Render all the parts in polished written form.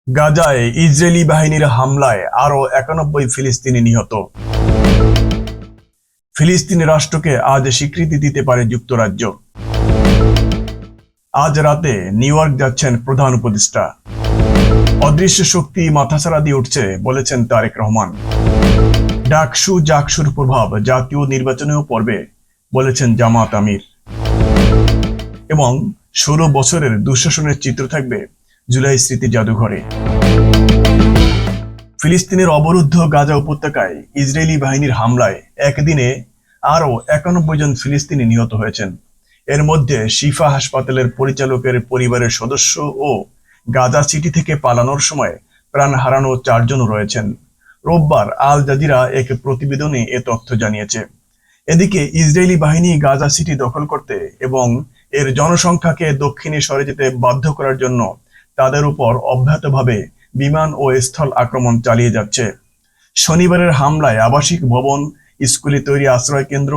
গাজায় ইসরায়েলি বাহিনীর হামলায় আরও 91 ফিলিস্তিনি নিহত। ফিলিস্তিনি রাষ্ট্রকে আজ স্বীকৃতি দিতে পারে যুক্তরাজ্য। আজ রাতে নিউ ইয়র্ক যাচ্ছেন প্রধান উপদেষ্টা। অদৃশ্য শক্তি মাথাছাড়া দিয়ে উঠছে বলেছেন তারেক রহমান। ডাকসু জাকসুর প্রভাব জাতীয় নির্বাচনেও পড়বে বলেছেন জামাত আমির। এবং 16 বছরের দুঃশাসনের চিত্র থাকবে জুলাই স্মৃতি জাদুঘরে। ফিলিস্তিনের অবরুদ্ধ গাজা উপত্যকায় ইসরায়েলি বাহিনীর হামলায় একদিনে আরও 91 জন ফিলিস্তিনি নিহত হয়েছেন। এর মধ্যে শিফা হাসপাতালের পরিচালকের পরিবারের সদস্য ও গাজা সিটি থেকে পালানোর সময় প্রাণ হারানো 4 জন রয়েছেন। রোববার আল জাজিরা এক প্রতিবেদনে এ তথ্য জানিয়েছে। এদিকে ইসরায়েলি বাহিনী গাজা সিটি দখল করতে এবং এর জনসংখ্যাকে দক্ষিণে সরে যেতে বাধ্য করার জন্য তাদের উপর অব্যাহতভাবে বিমান ও স্থল আক্রমণ চালিয়ে যাচ্ছে। শনিবারের হামলায় আবাসিক ভবন, স্কুলে তৈরি আশ্রয় কেন্দ্র,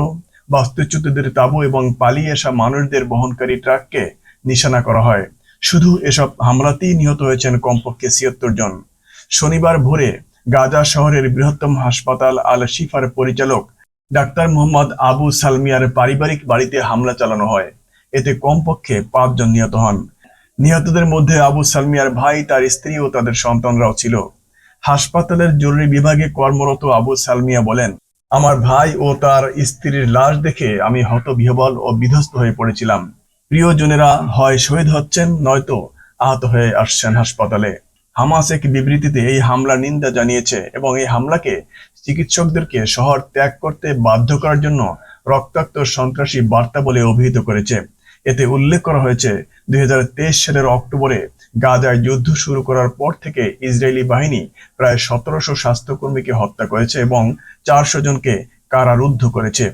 বাস্তুচ্যুতদের তাঁবু এবং পালিয়ে আসা মানুষদের বহনকারী ট্রাককে নিশানা করা হয়। শুধু এসব হামলাতেই নিহত হয়েছেন কমপক্ষে 76 জন। শনিবার ভোরে গাজা শহরের বৃহত্তম হাসপাতাল আল শিফার পরিচালক ডাক্তার মোহাম্মদ আবু সালমিয়ার পারিবারিক বাড়িতে হামলা চালানো হয়। এতে কমপক্ষে 5 জন নিহত হন। নিহতদের মধ্যে আবু সালমিয়ার ভাই, তার স্ত্রী ও তাদের সন্তানরাও ছিল। হাসপাতালের জরুরি বিভাগে কর্মরত আবু সালমিয়া বলেন, আমার ভাই ও তার স্ত্রীর লাশ দেখে আমি হতবিহ্বল ও বিধ্বস্ত হয়ে পড়েছিলাম। প্রিয়জনেরা হয় শহীদ হচ্ছেন, নয়তো আহত হয়ে আসছেন হাসপাতালে। হামাস এক বিবৃতিতে এই হামলার নিন্দা জানিয়েছে এবং এই হামলাকে চিকিৎসকদেরকে শহর ত্যাগ করতে বাধ্য করার জন্য রক্তাক্ত সন্ত্রাসী বার্তা বলে অভিহিত করেছে। এতে উল্লেখ করা হয়েছে, 2023 সালের অক্টোবরে গাজায় যুদ্ধ শুরু করার পর থেকে ইসরায়েলি বাহিনী প্রায় 1700 স্বাস্থ্যকর্মীকে হত্যা করেছে এবং 400 জনকে কারারুদ্ধ করেছে।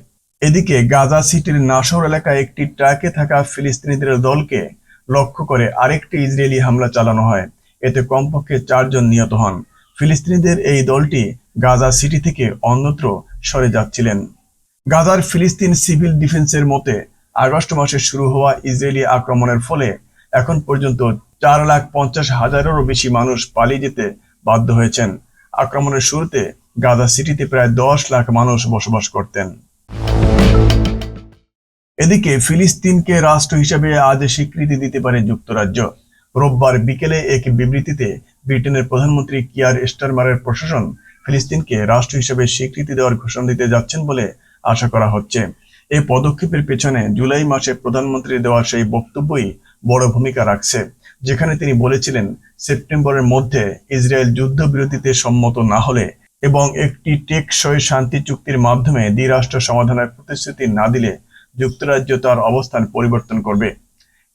এদিকে গাজা সিটির নাসর এলাকায় একটি ট্রাকে থাকা ফিলিস্তিনিদের দলকে লক্ষ্য করে আরেকটি ইসরায়েলি হামলা চালানো হয়। এতে কমপক্ষে 4 জন নিহত হন। ফিলিস্তিনিদের এই দলটি গাজা সিটি থেকে অন্যত্র সরে যাচ্ছিলেন। গাজার ফিলিস্তিন সিভিল ডিফেন্সের মতে, আগস্ট মাসে শুরু হওয়া ইসরায়েলি আক্রমণের ফলে এখন পর্যন্ত 4,50,000-এরও বেশি মানুষ পালিয়ে যেতে বাধ্য হয়েছেন। আক্রমণের শুরুতে গাজা সিটিতে প্রায় 10 লাখ মানুষ বসবাস করতেন। এদিকে ফিলিস্তিনকে রাষ্ট্র হিসেবে আজ স্বীকৃতি দিতে পারে যুক্তরাজ্য। রোববার বিকেলে এক বিবৃতিতে ব্রিটেনের প্রধানমন্ত্রী কিয়ার স্টারমারের প্রশাসন ফিলিস্তিনকে রাষ্ট্র হিসেবে স্বীকৃতি দেওয়ার ঘোষণা দিতে যাচ্ছেন বলে আশা করা হচ্ছে। এই পদক্ষেপের পেছনে জুলাই মাসে প্রধানমন্ত্রীর দেওয়া সেই বক্তব্যই বড় ভূমিকা রাখছে, যেখানে তিনি বলেছিলেন, সেপ্টেম্বরের মধ্যে ইসরায়েল যুদ্ধবিরতিতে সম্মত না হলে এবং একটি টেকসই শান্তি চুক্তির মাধ্যমে দ্বিরাষ্ট্র সমাধানের প্রতিশ্রুতি না দিলে যুক্তরাজ্য তার অবস্থান পরিবর্তন করবে।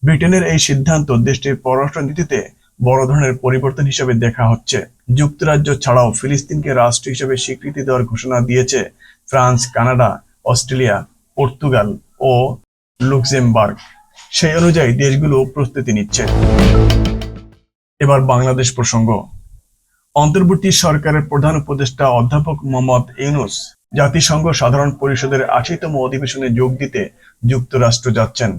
ব্রিটেনের এই সিদ্ধান্ত দেশটির পররাষ্ট্র নীতিতে বড় ধরনের পরিবর্তন হিসেবে দেখা হচ্ছে। যুক্তরাজ্য ছাড়াও ফিলিস্তিনকে রাষ্ট্র হিসেবে স্বীকৃতি দেওয়ার ঘোষণা দিয়েছে ফ্রান্স, কানাডা, অস্ট্রেলিয়া, পর্তুগাল ও লুক্সেমবার্গ। সেই অনুযায়ী দেশগুলো প্রস্তুতি নিচ্ছে। এবার বাংলাদেশ প্রসঙ্গ। অন্তর্বর্তী সরকারের প্রধান উপদেষ্টা অধ্যাপক মোহাম্মদ ইউনূস জাতিসংঘ সাধারণ পরিষদের 80তম অধিবেশনে যোগ দিতে যুক্তরাষ্ট্র যাচ্ছেন।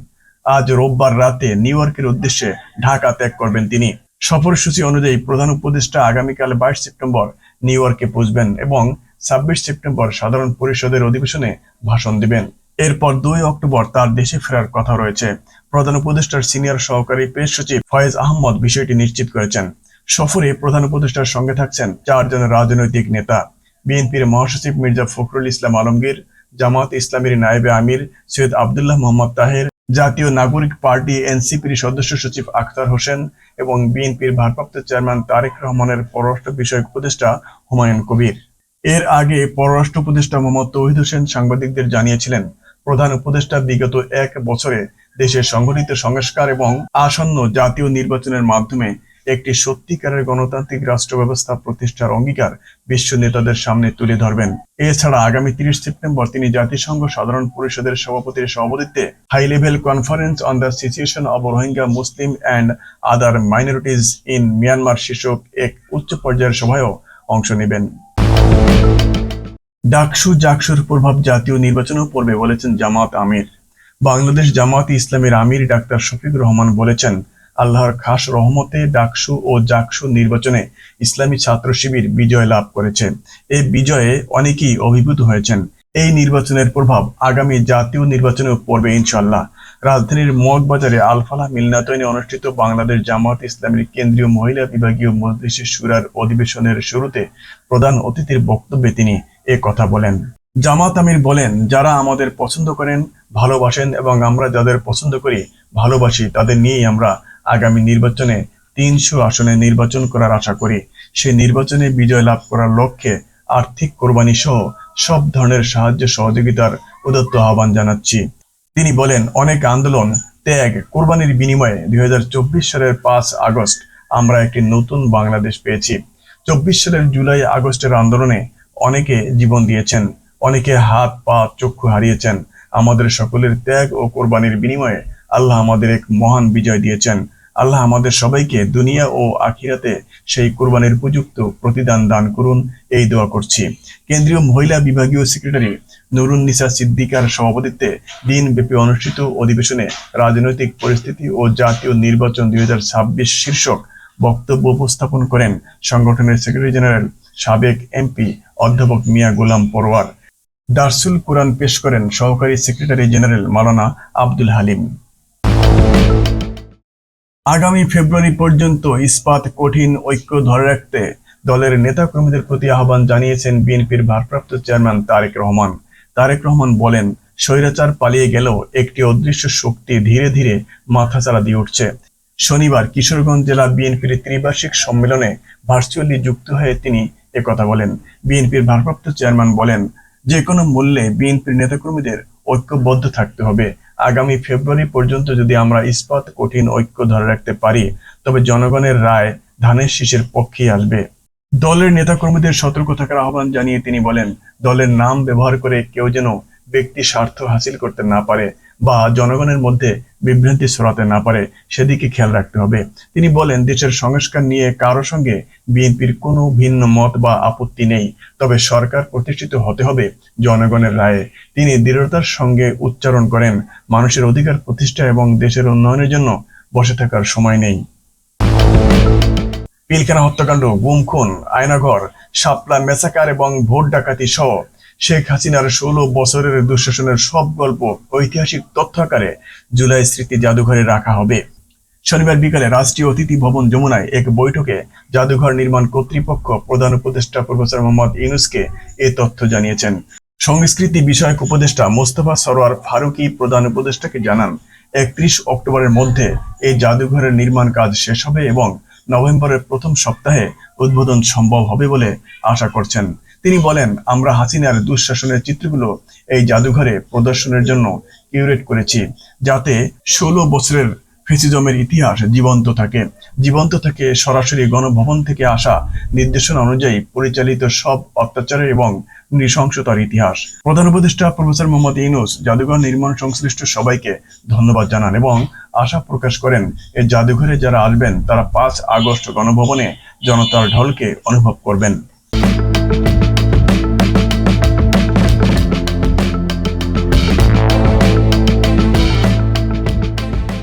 আজ রোববার রাতে নিউ ইয়র্কের উদ্দেশ্যে ঢাকা ত্যাগ করবেন তিনি। সফরসূচি অনুযায়ী প্রধান উপদেষ্টা আগামীকাল 22 সেপ্টেম্বর নিউ ইয়র্কে পৌঁছবেন এবং 26 সেপ্টেম্বর সাধারণ পরিষদের অধিবেশনে ভাষণ দিবেন। এরপর 2 অক্টোবর তার দেশে ফেরার কথা রয়েছে। প্রধান উপদেষ্টার সিনিয়র সহকারী প্রেস সচিব ফয়েজ আহমদ বিষয়টি নিশ্চিত করেছেন। সফরে প্রধান উপদেষ্টার সঙ্গে থাকছেন 4 জন রাজনৈতিক নেতা। বিএনপির মহাসচিব মির্জা ফখরুল ইসলাম আলমগীর, জামাত ইসলামীর নায়েবে আমির সৈয়দ আব্দুল্লাহ মোহাম্মদ তাহের, জাতীয় নাগরিক পার্টি এনসিপির সদস্য সচিব আখতার হোসেন এবং বিএনপির ভারপ্রাপ্ত চেয়ারম্যান তারেক রহমানের পররাষ্ট্র বিষয়ক উপদেষ্টা হুমায়ুন কবির। এর আগে পররাষ্ট্র উপদেষ্টা মোহাম্মদ তৌহিদ হোসেন সাংবাদিকদের জানিয়েছিলেন, প্রধান উপদেষ্টা বিগত 1 বছরে দেশের সংগঠিত সংস্কার এবং আসন্ন জাতীয় নির্বাচনের মাধ্যমে একটি সত্যিকারের গণতান্ত্রিক রাষ্ট্র ব্যবস্থা প্রতিষ্ঠার অঙ্গীকার বিশ্ব নেতাদের সামনে তুলে ধরবেন। এছাড়া আগামী 30 সেপ্টেম্বর তিনি জাতিসংঘ সাধারণ পরিষদের সভাপতির সভাপতিত্বে high level conference on the situation of Rohingya Muslim and other minorities in Myanmar শীর্ষক এক উচ্চ পর্যায়ের সভায়ও অংশ নেবেন। ডাকসু জাকসুর প্রভাব জাতীয় নির্বাচনেও পড়বে বলেছেন জামাত আমির। বাংলাদেশ জামাত ইসলামের আমির ডাক্তার শফিকুর রহমান বলেছেন, আল্লাহর খাস রহমতে ডাকসু ও জাকসু নির্বাচনে ইসলামী ছাত্র শিবির বিজয় লাভ করেছে। এই বিজয়ে অনেকেই অভিভূত হয়েছেন। এই নির্বাচনের প্রভাব আগামী জাতীয় নির্বাচনেও পড়বে ইনশাআল্লাহ। রাজধানীর মগবাজারে আল-ফালাহ মিলনায়তনে অনুষ্ঠিত বাংলাদেশ জামায়াত ইসলামীর কেন্দ্রীয় মহিলা বিভাগীয় মজলিসে শুরার অধিবেশনের শুরুতে প্রধান অতিথির বক্তব্যে তিনি এ কথা বলেন। জামাত আমির বলেন, যারা আমাদের পছন্দ করেন, ভালোবাসেন এবং আমরা যাদের পছন্দ করি, ভালোবাসি, তাদের নিয়েই আমরা আগামী নির্বাচনে ৩০০ আসনে নির্বাচন করার আশা করি। সেই নির্বাচনে বিজয় লাভ করার লক্ষ্যে আর্থিক কোরবানি সহ সব ধরনের সাহায্য সহযোগিতার উদাত্ত আহ্বান জানাচ্ছি। তিনি বলেন, অনেক আন্দোলন, ত্যাগ, কোরবানির বিনিময়ে ২০২৪ সালের ৫ আগস্ট আমরা একটি নতুন বাংলাদেশ পেয়েছি। ২৪ সালের জুলাই আগস্টের আন্দোলনে অনেকে জীবন দিয়েছেন, অনেকে হাত পা চক্ষু হারিয়েছেন। আমাদের সকলের ত্যাগ ও কোরবানির বিনিময়ে আল্লাহ আমাদের এক মহান বিজয় দিয়েছেন। আল্লাহ আমাদের সবাইকে দুনিয়া ও আখিরাতে সেই কোরবানির উপযুক্ত প্রতিদান দান করুন, এই দোয়া করছি। কেন্দ্রীয় মহিলা বিভাগীয় সেক্রেটারি নুরুন্নিসা সিদ্দিকার সভাপতিত্বে দিনব্যাপী অনুষ্ঠিত অধিবেশনে রাজনৈতিক পরিস্থিতি ও জাতীয় নির্বাচন ২০২৬ শীর্ষক বক্তব্য উপস্থাপন করেন সংগঠনের সেক্রেটারি জেনারেল সাবেক এমপি অধ্যাপক মিয়া গোলাম পরোয়ার। দারসুল কুরআন পেশ করেন সহকারী সেক্রেটারি জেনারেল মাওলানা আব্দুল হালিম। আগামী ফেব্রুয়ারি পর্যন্ত ইস্পাত কঠিন ঐক্য ধরে রাখতে দলের নেতাকর্মীদের প্রতি আহ্বান জানিয়েছেন বিএনপির ভারপ্রাপ্ত চেয়ারম্যান তারেক রহমান। তারেক রহমান বলেন, স্বৈরাচার পালিয়ে গেলেও একটি অদৃশ্য শক্তি ধীরে ধীরে মাথাচাড়া দিয়ে উঠছে। শনিবার কিশোরগঞ্জ জেলা বিএনপির ত্রিবার্ষিক সম্মেলনে ভার্চুয়ালি যুক্ত হয়ে তিনি একথা বলেন। বিএনপির ভারপ্রাপ্ত চেয়ারম্যান বলেন, যে কোনো মূল্যে বিএনপির নেতাকর্মীদের ঐক্যবদ্ধ থাকতে হবে। আগামী ফেব্রুয়ারি পর্যন্ত যদি আমরা ইস্পাত কঠিন ঐক্য ধরে রাখতে পারি, তবে জনগণের রায় ধানের শীষের পক্ষেই আসবে। দলের নেতাকর্মীদের সতর্ক থাকার আহ্বান জানিয়ে তিনি বলেন, দলের নাম ব্যবহার করে কেউ যেন ব্যক্তি স্বার্থ হাসিল করতে না পারে বা জনগণের মধ্যে বিভ্রান্তি ছড়াতে না পারে, সেদিকে খেয়াল রাখতে হবে। তিনি বলেন, দেশের সংস্কার নিয়ে কারো সঙ্গে বিএনপির কোনো ভিন্ন মত বা আপত্তি নেই, তবে সরকার প্রতিষ্ঠিত হতে হবে জনগণের রায়ে। তিনি দৃঢ়তার সঙ্গে উচ্চারণ করেন, মানুষের অধিকার প্রতিষ্ঠা এবং দেশের উন্নয়নের জন্য বসে থাকার সময় নেই। পিলখানা হত্যাকাণ্ড, গুম খুন, আয়নাঘর, শাপলা মেসাকার এবং ভোট ডাকাতি সহ শেখ হাসিনার ১৬ বছরের দুঃশাসনের সব গল্প ঐতিহাসিক তথ্য আকারে জুলাই স্মৃতি জাদুঘরে রাখা হবে। শনিবার বিকালে রাষ্ট্রীয় অতিথি ভবন যমুনায় এক বৈঠকে জাদুঘর নির্মাণ কর্তৃপক্ষ প্রধান উপদেষ্টা প্রফেসর মোহাম্মদ ইউনূসকে এ তথ্য জানিয়েছেন। সংস্কৃতি বিষয়ক উপদেষ্টা মোস্তফা সরোয়ার ফারুকী প্রধান উপদেষ্টাকে জানান, ৩১ অক্টোবরের মধ্যে এই জাদুঘরের নির্মাণ কাজ শেষ হবে এবং নভেম্বরের প্রথম সপ্তাহে উদ্বোধন সম্ভব হবে বলে আশা করছেন। তিনি বলেন, আমরা হাসিনার দুঃশাসনের চিত্রগুলো এই জাদুঘরে প্রদর্শনের জন্য কিউরেট করেছি, যাতে ১৬ বছরের ফ্যাসিজমের ইতিহাস জীবন্ত থাকে সরাসরি গণভবন থেকে আসা নির্দেশনা অনুযায়ী পরিচালিত সব অত্যাচারের এবং নৃশংসতার ইতিহাস। প্রধান উপদেষ্টা প্রফেসর মোহাম্মদ ইউনূস জাদুঘর নির্মাণ সংশ্লিষ্ট সবাইকে ধন্যবাদ জানান এবং আশা প্রকাশ করেন, এই জাদুঘরে যারা আসবেন তারা ৫ আগস্ট গণভবনে জনতার ঢলকে অনুভব করবেন।